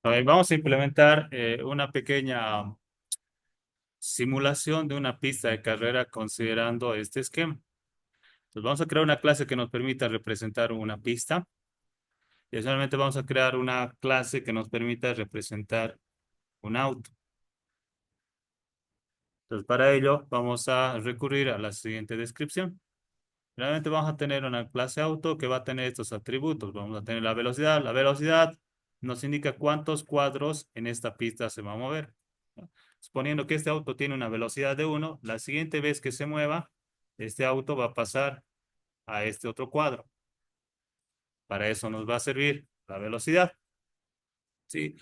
Vamos a implementar una pequeña simulación de una pista de carrera considerando este esquema. Entonces vamos a crear una clase que nos permita representar una pista y adicionalmente vamos a crear una clase que nos permita representar un auto. Entonces para ello vamos a recurrir a la siguiente descripción. Realmente vamos a tener una clase auto que va a tener estos atributos. Vamos a tener la velocidad. La velocidad nos indica cuántos cuadros en esta pista se va a mover. Suponiendo que este auto tiene una velocidad de 1, la siguiente vez que se mueva, este auto va a pasar a este otro cuadro. Para eso nos va a servir la velocidad. ¿Sí?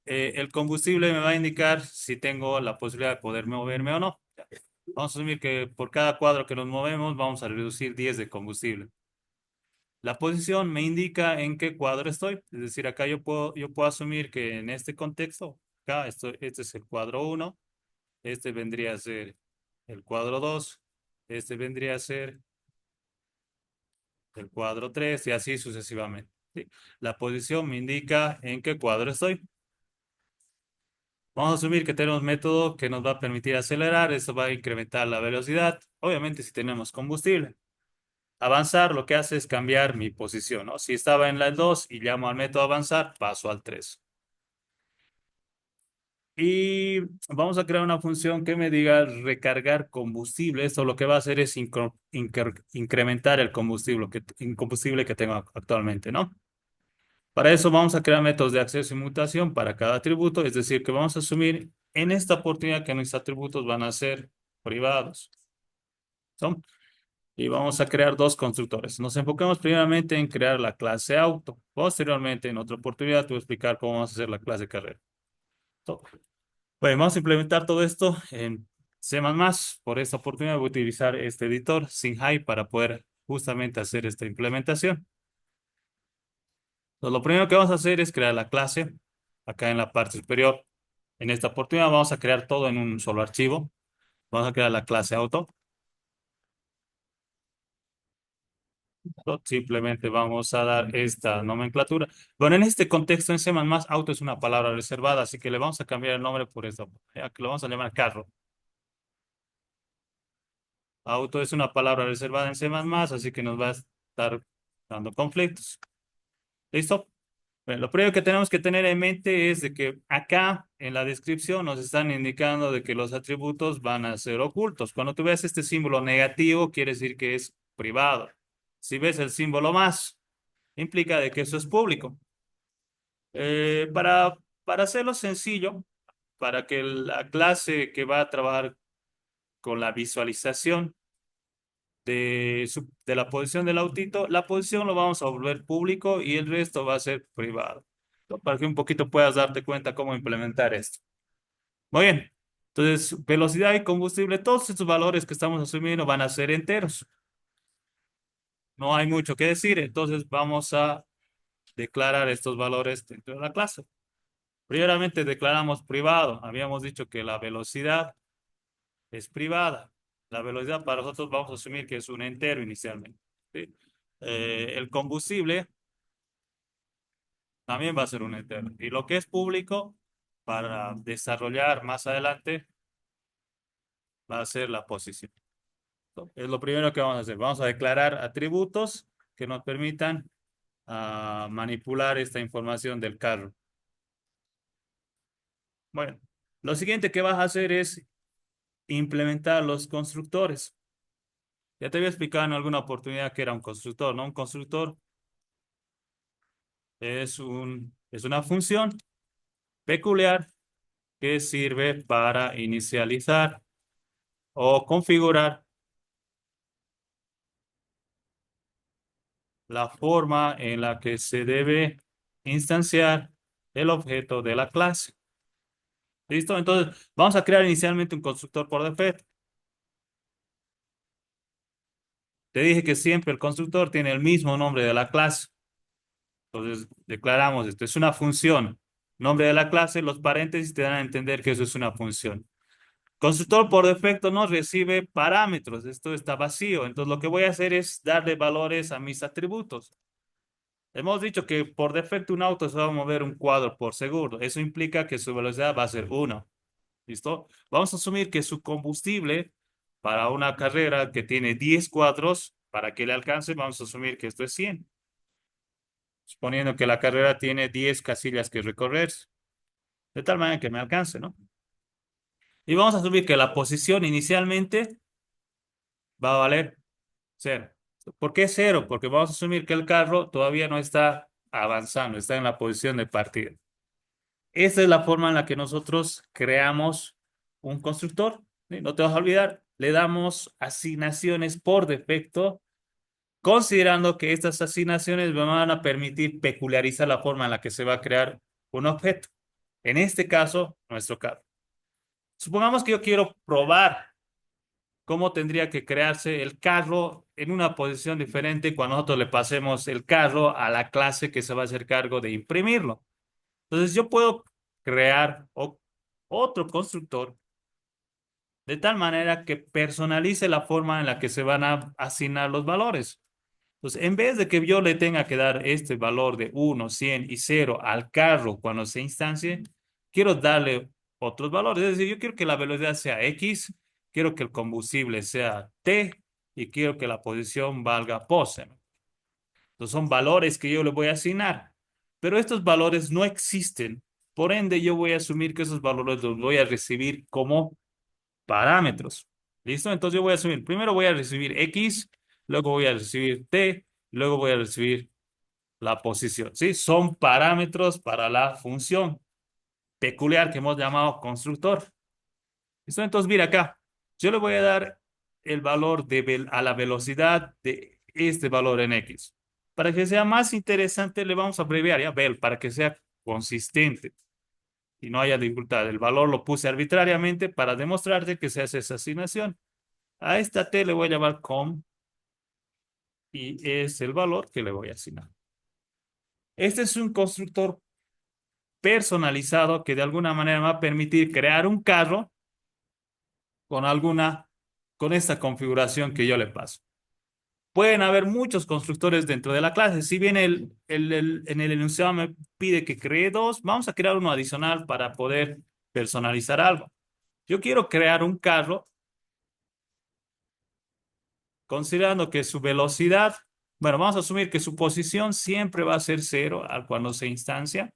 El combustible me va a indicar si tengo la posibilidad de poder moverme o no. Vamos a asumir que por cada cuadro que nos movemos vamos a reducir 10 de combustible. La posición me indica en qué cuadro estoy. Es decir, acá yo puedo asumir que en este contexto, acá este es el cuadro 1, este vendría a ser el cuadro 2, este vendría a ser el cuadro 3 y así sucesivamente. ¿Sí? La posición me indica en qué cuadro estoy. Vamos a asumir que tenemos un método que nos va a permitir acelerar, esto va a incrementar la velocidad, obviamente si tenemos combustible. Avanzar lo que hace es cambiar mi posición, ¿no? Si estaba en la 2 y llamo al método avanzar, paso al 3. Y vamos a crear una función que me diga recargar combustible. Esto lo que va a hacer es incrementar el combustible que tengo actualmente, ¿no? Para eso vamos a crear métodos de acceso y mutación para cada atributo, es decir, que vamos a asumir en esta oportunidad que nuestros atributos van a ser privados. ¿No? Y vamos a crear dos constructores. Nos enfocamos primeramente en crear la clase auto. Posteriormente, en otra oportunidad, te voy a explicar cómo vamos a hacer la clase carrera. ¿No? Bueno, vamos a implementar todo esto en C++. Por esta oportunidad voy a utilizar este editor, SymHy, para poder justamente hacer esta implementación. Entonces, lo primero que vamos a hacer es crear la clase acá en la parte superior. En esta oportunidad vamos a crear todo en un solo archivo. Vamos a crear la clase auto. Simplemente vamos a dar esta nomenclatura. Bueno, en este contexto en C++, auto es una palabra reservada, así que le vamos a cambiar el nombre por esto. Ya que lo vamos a llamar carro. Auto es una palabra reservada en C++, así que nos va a estar dando conflictos. ¿Listo? Bueno, lo primero que tenemos que tener en mente es de que acá en la descripción nos están indicando de que los atributos van a ser ocultos. Cuando tú ves este símbolo negativo, quiere decir que es privado. Si ves el símbolo más, implica de que eso es público. Para hacerlo sencillo, para que la clase que va a trabajar con la visualización de la posición del autito, la posición lo vamos a volver público y el resto va a ser privado. Para que un poquito puedas darte cuenta cómo implementar esto. Muy bien. Entonces, velocidad y combustible, todos estos valores que estamos asumiendo van a ser enteros. No hay mucho que decir, entonces vamos a declarar estos valores dentro de la clase. Primeramente declaramos privado. Habíamos dicho que la velocidad es privada. La velocidad para nosotros vamos a asumir que es un entero inicialmente. ¿Sí? El combustible también va a ser un entero. Y lo que es público, para desarrollar más adelante, va a ser la posición. Es lo primero que vamos a hacer. Vamos a declarar atributos que nos permitan manipular esta información del carro. Bueno, lo siguiente que vas a hacer es implementar los constructores. Ya te había explicado en alguna oportunidad que era un constructor, ¿no? Un constructor es una función peculiar que sirve para inicializar o configurar la forma en la que se debe instanciar el objeto de la clase. ¿Listo? Entonces, vamos a crear inicialmente un constructor por defecto. Te dije que siempre el constructor tiene el mismo nombre de la clase. Entonces, declaramos esto. Es una función. Nombre de la clase, los paréntesis te dan a entender que eso es una función. Constructor por defecto no recibe parámetros. Esto está vacío. Entonces, lo que voy a hacer es darle valores a mis atributos. Hemos dicho que por defecto un auto se va a mover un cuadro por segundo. Eso implica que su velocidad va a ser uno. ¿Listo? Vamos a asumir que su combustible para una carrera que tiene 10 cuadros, para que le alcance, vamos a asumir que esto es 100. Suponiendo que la carrera tiene 10 casillas que recorrer, de tal manera que me alcance, ¿no? Y vamos a asumir que la posición inicialmente va a valer cero. ¿Por qué cero? Porque vamos a asumir que el carro todavía no está avanzando, está en la posición de partida. Esta es la forma en la que nosotros creamos un constructor. ¿Sí? No te vas a olvidar, le damos asignaciones por defecto, considerando que estas asignaciones me van a permitir peculiarizar la forma en la que se va a crear un objeto. En este caso, nuestro carro. Supongamos que yo quiero probar cómo tendría que crearse el carro en una posición diferente cuando nosotros le pasemos el carro a la clase que se va a hacer cargo de imprimirlo. Entonces yo puedo crear otro constructor de tal manera que personalice la forma en la que se van a asignar los valores. Entonces, en vez de que yo le tenga que dar este valor de 1, 100 y 0 al carro cuando se instancie, quiero darle otros valores. Es decir, yo quiero que la velocidad sea X, quiero que el combustible sea T y quiero que la posición valga pose. Entonces, son valores que yo le voy a asignar. Pero estos valores no existen. Por ende, yo voy a asumir que esos valores los voy a recibir como parámetros. ¿Listo? Entonces yo voy a asumir, primero voy a recibir X, luego voy a recibir T, luego voy a recibir la posición. ¿Sí? Son parámetros para la función peculiar que hemos llamado constructor. ¿Listo? Entonces mira acá, yo le voy a dar el valor a la velocidad de este valor en X. Para que sea más interesante, le vamos a abreviar ya, vel, para que sea consistente y no haya dificultad. El valor lo puse arbitrariamente para demostrarte que se hace esa asignación. A esta T le voy a llamar com y es el valor que le voy a asignar. Este es un constructor personalizado que de alguna manera me va a permitir crear un carro con con esta configuración que yo le paso. Pueden haber muchos constructores dentro de la clase. Si bien en el enunciado me pide que cree dos, vamos a crear uno adicional para poder personalizar algo. Yo quiero crear un carro considerando que su velocidad, bueno, vamos a asumir que su posición siempre va a ser cero al cuando se instancia.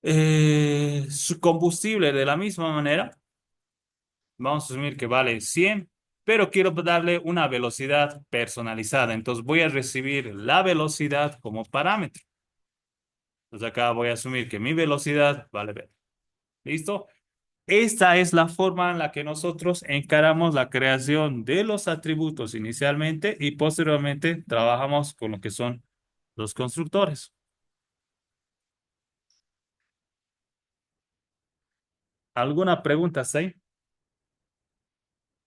Su combustible de la misma manera, vamos a asumir que vale 100, pero quiero darle una velocidad personalizada. Entonces voy a recibir la velocidad como parámetro. Entonces acá voy a asumir que mi velocidad vale B. ¿Listo? Esta es la forma en la que nosotros encaramos la creación de los atributos inicialmente y posteriormente trabajamos con lo que son los constructores. ¿Alguna pregunta hasta ahí?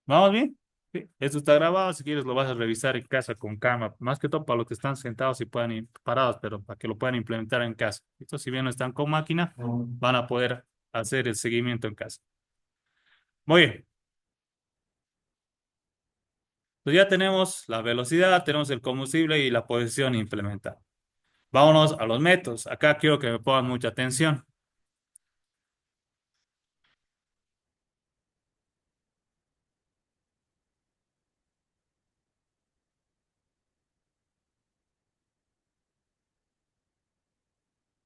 ¿Vamos bien? Sí. Esto está grabado, si quieres lo vas a revisar en casa con calma, más que todo para los que están sentados y puedan ir parados, pero para que lo puedan implementar en casa. Esto si bien no están con máquina, van a poder hacer el seguimiento en casa. Muy bien, pues ya tenemos la velocidad, tenemos el combustible y la posición implementada. Vámonos a los métodos. Acá quiero que me pongan mucha atención.